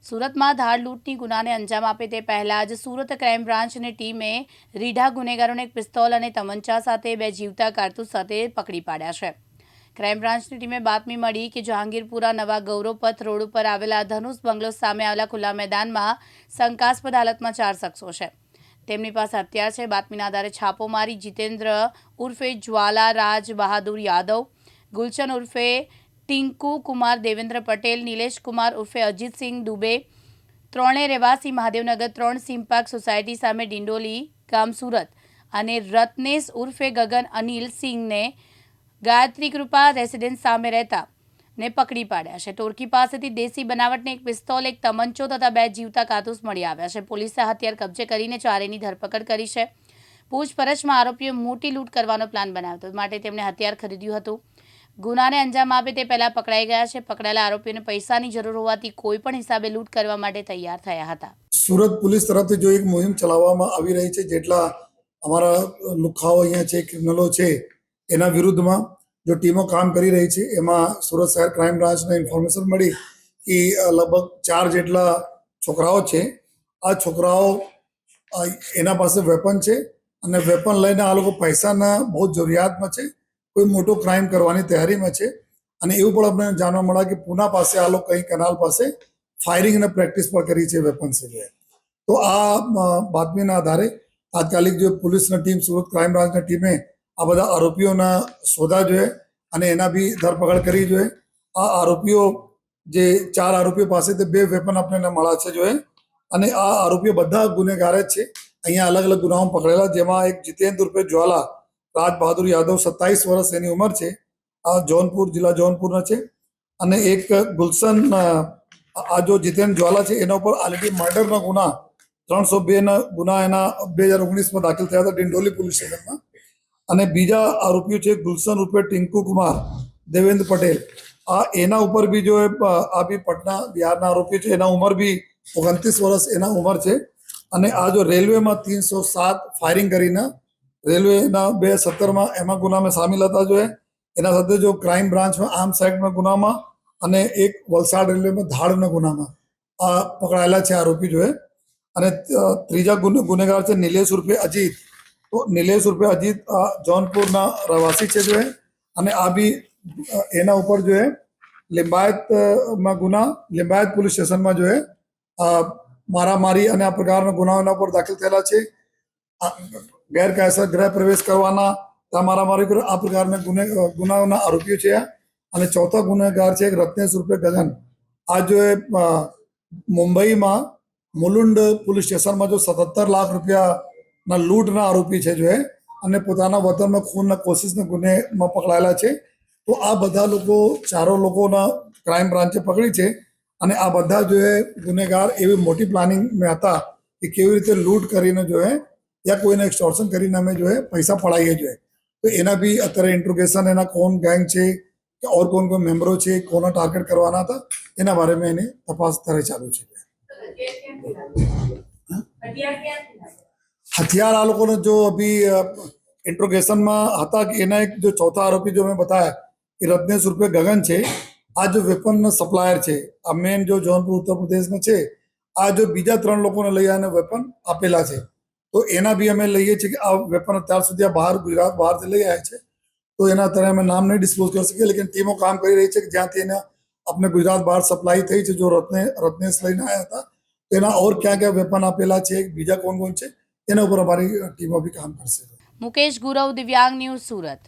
સુરતમાં ધાડ લૂંટની ગુનાને અંજામ આપે તે પહેલા જ સુરત ક્રાઇમ બ્રાન્ચની ટીમે રીઢા ગુનેગારોને એક પિસ્તોલ અને તમંચા સાથે બે જીવતા કારતૂસ સાથે પકડી પાડ્યા છે। ક્રાઇમ બ્રાન્ચની ટીમે બાતમી મળી કે જહાંગીરપુરા નવા ગૌરવપથ રોડ ઉપર આવેલા ધનુષ બંગલો સામે આવેલા ખુલ્લા મેદાનમાં શંકાસ્પદ હાલતમાં 4 શખ્સો છે। તેમની પાસે હથિયાર છે। બાતમીના આધારે છાપો મારી જીતેન્દ્ર ઉર્ફે જ્વાલા રાજ બહાદુર યાદવ, ગુલશન ઉર્ફે ટિંકુ કુમાર દેવેન્દ્ર પટેલ, નિલેશ કુમાર ઉર્ફે અજીતસિંહ દુબે, ત્રણે રહેવાસી મહાદેવનગર 3 સિમ્પાક સોસાયટી સામે ડિંડોલી ગામ સુરત, અને રત્નેશ ઉર્ફે ગગન અનિલ સિંહને ગાયત્રી કૃપા રેસિડેન્સ સામે રહેતા ને પકડી પાડ્યા છે। ટોળકી પાસેથી દેશી બનાવટની એક પિસ્તોલ, એક તમંચો તથા બે જીવતા કારતૂસ મળી આવ્યા છે। પોલીસે હથિયાર કબજે કરીને ચારેયની ધરપકડ કરી છે। પૂછપરછમાં આરોપીઓ મોટી લૂંટ કરવાનો પ્લાન બનાવ્યો હતો, માટે તેમણે હથિયાર ખરીદ્યું હતું। ગુનાને અંજામ આપે તે પહેલા પકડાઈ ગયા છે। પકડાયેલા આરોપીઓને પૈસાની જરૂર હોવાથી કોઈ પણ હિસાબે લૂંટ કરવા માટે તૈયાર થયા હતા। સુરત પોલીસ તરફથી જો એક મુહિમ ચલાવવામાં આવી રહી છે, જેટલા અમારા લુખાઓ અહીંયા છે, ક્રિમિનલો છે, એના વિરુદ્ધમાં જો ટીમો કામ કરી રહી છે। એમાં સુરત શહેર ક્રાઇમ બ્રાન્ચને ઇન્ફોર્મેશન મળી કે લગભગ 4 જેટલા છોકરાઓ છે। આ છોકરાઓ એના પાસે વેપન છે અને વેપન લઈને આ લોકો પૈસાના બહુ જરૂરિયાતમાં છે, કોઈ મોટો ક્રાઇમ કરવાની તૈયારીમાં છે। અને એવું પણ અમને જાણવા મળ્યા કે પૂના પાસે આ લોકો કઈ કેનાલ પાસે ફાયરિંગ અને પ્રેક્ટિસ પણ કરી છે વેપન છે। તો આ બાતમીના આધારે તાત્કાલિક જો પોલીસની ટીમ, સુરત ક્રાઇમ બ્રાન્ચની ટીમે આ બધા આરોપીઓના શોધા જોઈએ અને એના બી ધરપકડ કરી જોઈએ। આ આરોપીઓ જે 4 આરોપીઓ પાસેથી 2 વેપન આપણને મળ્યા છે જોઈએ, અને આ આરોપીઓ બધા ગુનેગાર જ છે। અહીંયા અલગ અલગ ગુનાઓ પકડેલા, જેમાં એક જીતેન્દ્ર ઉર્ફે જ્વાલા રાજ બહાદુર યાદવ 27 વર્ષ એની ઉંમર છે, આ જૌનપુર જિલ્લા જૌનપુરના છે। અને એક ગુલશન, આ જો જીતેન્દ્ર જ્વાલા છે એના ઉપર ઓલરેડી મર્ડરના ગુના 302ના ગુના એના 2019માં દાખલ થયા હતા ડિંડોલી પોલીસ સ્ટેશનમાં। અને બીજા આરોપીઓ છે ગુલશન ઉર્ફે ટિંકુ કુમાર દેવેન્દ્ર પટેલ, આ એના ઉપર બી જો આ બી પટના બિહારના આરોપીઓ છે, એના ઉંમર બી 29 વર્ષ એના ઉંમર છે। અને આ જો રેલવેમાં 307 ફાયરિંગ કરીને રેલવેના 2017માં એમાં ગુનામાં સામેલ હતા જોઈએ। એના સાથે જો ક્રાઇમ બ્રાન્ચમાં આર્મ્સ એક્ટના ગુનામાં અને એક વલસાડ રેલવેમાં ધાડના ગુનામાં આ પકડાયેલા છે આરોપી જોઈએ। અને ત્રીજા ગુનેગાર છે નિલેશ ઉર્ફે અજીત। તો નિલેશ ઉર્ફે અજીત જૌનપુરના રહેવાસી છે જોઈએ, અને આ બી એના ઉપર જોઈએ લિંબાયતમાં ગુના, લિંબાયત પોલીસ સ્ટેશનમાં જોઈએ મારામારી અને આ પ્રકારના ગુનાઓ એના ઉપર દાખલ થયેલા છે। ગેરકાયદેસર ગૃહ પ્રવેશ કરવાના, મારામારી આ પ્રકારના ગુનાઓના આરોપીઓ છે। અને ચોથા ગુનેગાર છે રત્નેશ ઉર્ફે ગગન। આ જો મુંબઈમાં મુલુંડ પોલીસ સ્ટેશનમાં જો 77 લાખ રૂપિયાના લૂંટના આરોપી છે જો, અને પોતાના વતનમાં ખૂનના કોશિશના ગુનેમાં પકડાયેલા છે। તો આ બધા લોકો, ચારો લોકોના ક્રાઇમ બ્રાન્ચે પકડી છે। અને આ બધા જો ગુનેગાર એવી મોટી પ્લાનિંગમાં હતા કે કેવી રીતે લૂંટ કરીને જો या કોઈને એક્સટોર્શન કરીને અમે જો પૈસા પડાવીએ જોઈએ। તો એના બી અત્યારે ઇન્ટ્રોગેશન, એના કોણ ગેંગ છે કે ઓર કોણ કોણ મેમ્બરો છે, કોના ટાર્ગેટ કરવાના હતા, એના બારેમાં એની તપાસ અત્યારે ચાલુ છે। हथियार आ लोगों ने जो अभी इंट्रोगेशन में હતા કે એના એક જો ચોથા આરોપી જો મેં બતાયા કે રત્નેશ ઉર્ફે ગગન છે, આ જો વેપન સપ્લાયર છે, આ મેન જો જૌનપુર ઉત્તર પ્રદેશમાં છે, આ જો બીજા 3 લોકોને લઈ આવીને વેપન આપેલા છે। તો એના બી અમે લઈએ છીએ કે આ વેપન અત્યાર સુધી બહાર, ગુજરાત બહારથી લઈ આવ્યા છે। તો એના અત્યારે અમે નામ નહીં ડિસ્ક્લોઝ કરી શકીએ, લેકિન ટીમો કામ કરી રહી છે કે જ્યાંથી એને આપણે ગુજરાત બહાર સપ્લાય થઈ છે, જો રત્નેશ લઈને આવ્યા હતા તેના ઓર ક્યાં ક્યાં વેપન આપેલા છે, બીજા કોણ કોણ છે, એના ઉપર અમારી ટીમો બી કામ કરશે। મુકેશ ગુરવ, દિવ્યાંગ ન્યૂઝ, સુરત।